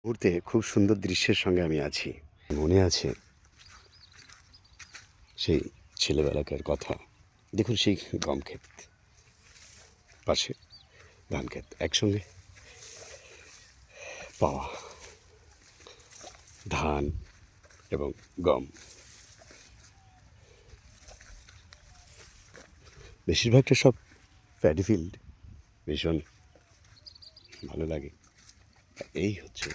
মুহূর্তে খুব সুন্দর দৃশ্যের সঙ্গে আমি আছি। মনে আছে সেই ছেলেবেলাকার কথা। দেখুন সেই গম ক্ষেত, পাশে ধান ক্ষেত, একসঙ্গে পাওয়া ধান এবং গম। বেশিরভাগটা সব প্যাডি ফিল্ড, ভীষণ ভালো লাগে। এই হচ্ছে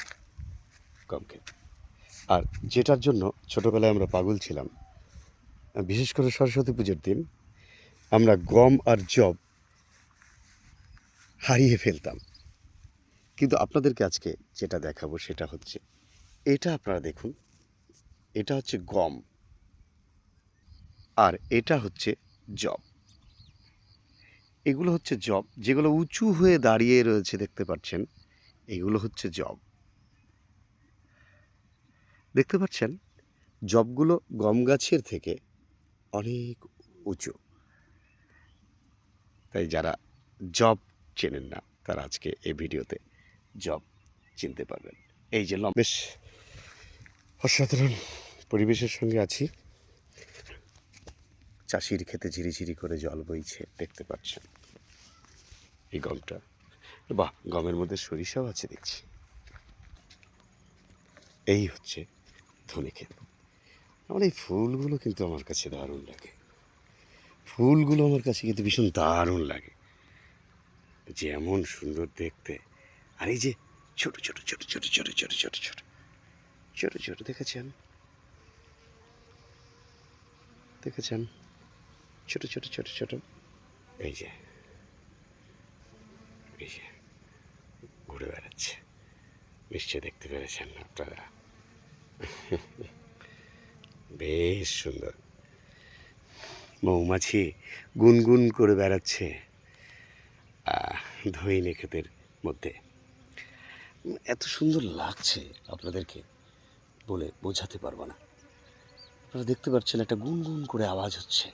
গম ক্ষেত। আর যেটার জন্য ছোটোবেলায় আমরা পাগল ছিলাম, বিশেষ করে সরস্বতী পুজোর দিন আমরা গম আর জব হারিয়ে ফেলতাম। কিন্তু আপনাদেরকে আজকে যেটা দেখাবো সেটা হচ্ছে, এটা আপনারা দেখুন, এটা হচ্ছে গম আর এটা হচ্ছে জব। এগুলো হচ্ছে জব, যেগুলো উঁচু হয়ে দাঁড়িয়ে রয়েছে দেখতে পাচ্ছেন, এগুলো হচ্ছে জব। দেখতে পাচ্ছেন জবগুলো গম গাছের থেকে অনেক উঁচু। তাই যারা জব চেনেন না তারা আজকে এই ভিডিওতে জব চিনতে পারবেন। এই যে বেশ অসাধারণ পরিবেশের সঙ্গে আছি। চাষির ক্ষেতে ঝিরিঝিরি করে জল বইছে দেখতে পাচ্ছেন। এই গমটা, বাহ, গমের মধ্যে সরিষাও আছে দেখছি। এই হচ্ছে ধনে ক্ষেত। আমার এই ফুলগুলো কিন্তু আমার কাছে দারুণ লাগে। ফুলগুলো আমার কাছে কিন্তু ভীষণ দারুণ লাগে, যেমন সুন্দর দেখতে। আর এই যে ছোট ছোট ছোট ছোট ছোট ছোট ছোট ছোট ছোট ছোট দেখেছেন, দেখেছেন ছোট ছোট ছোট ছোট, এই যে এই যে ঘুরে বেড়াচ্ছে, নিশ্চয় দেখতে পেরেছেন আপনারা। বেশ সুন্দর। মৌমাছি গুনগুন করে বেড়াচ্ছে ধইনে ক্ষেতের মধ্যে। এত সুন্দর লাগছে আপনাদেরকে বলে বোঝাতে পারবো না। আপনারা দেখতে পাচ্ছেন একটা গুনগুন করে আওয়াজ হচ্ছে,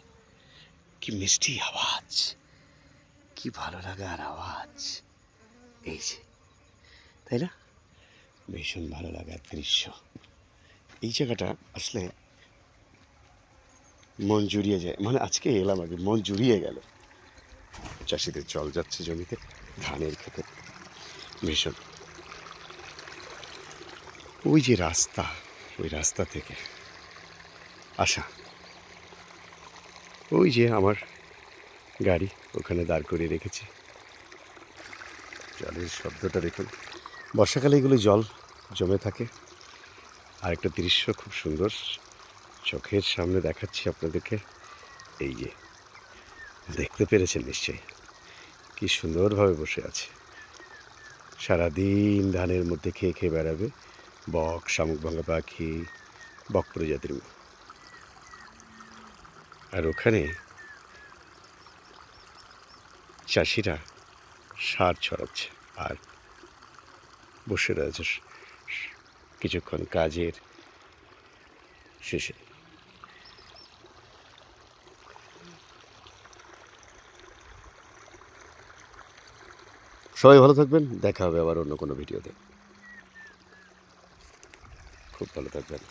কি মিষ্টি আওয়াজ, কি ভালো লাগার আওয়াজ। এই যে, তাই না? ভীষণ ভালো লাগার দৃশ্য। এই জায়গাটা আসলে মন জুড়িয়ে যায়। মানে আজকে এলাম, আগে মন জুড়িয়ে গেল। চাষিদের জল যাচ্ছে জমিতে, ধানের ক্ষেতে, ভীষণ। ওই যে রাস্তা, ওই রাস্তা থেকে আসা, ওই যে আমার গাড়ি ওখানে দাঁড় করিয়ে রেখেছি। জলের শব্দটা দেখুন। বর্ষাকালে এগুলো জল জমে থাকে। আর একটা দৃশ্য খুব সুন্দর চোখের সামনে দেখাচ্ছি আপনাদেরকে। এই যে দেখতে পেরেছেন নিশ্চয়ই, কি সুন্দরভাবে বসে আছে। সারাদিন ধানের মধ্যে খেয়ে খেয়ে বেড়াবে। বক, শামুক ভাঙা পাখি, বক প্রজাতির। আর ওখানে চাষিরা সার ছড়াচ্ছে আর বসে রয়েছে কিছুক্ষণ কাজের শেষে। সবাই ভালো থাকবেন, দেখা হবে আবার অন্য কোনো ভিডিওতে। খুব ভালো থাকবেন।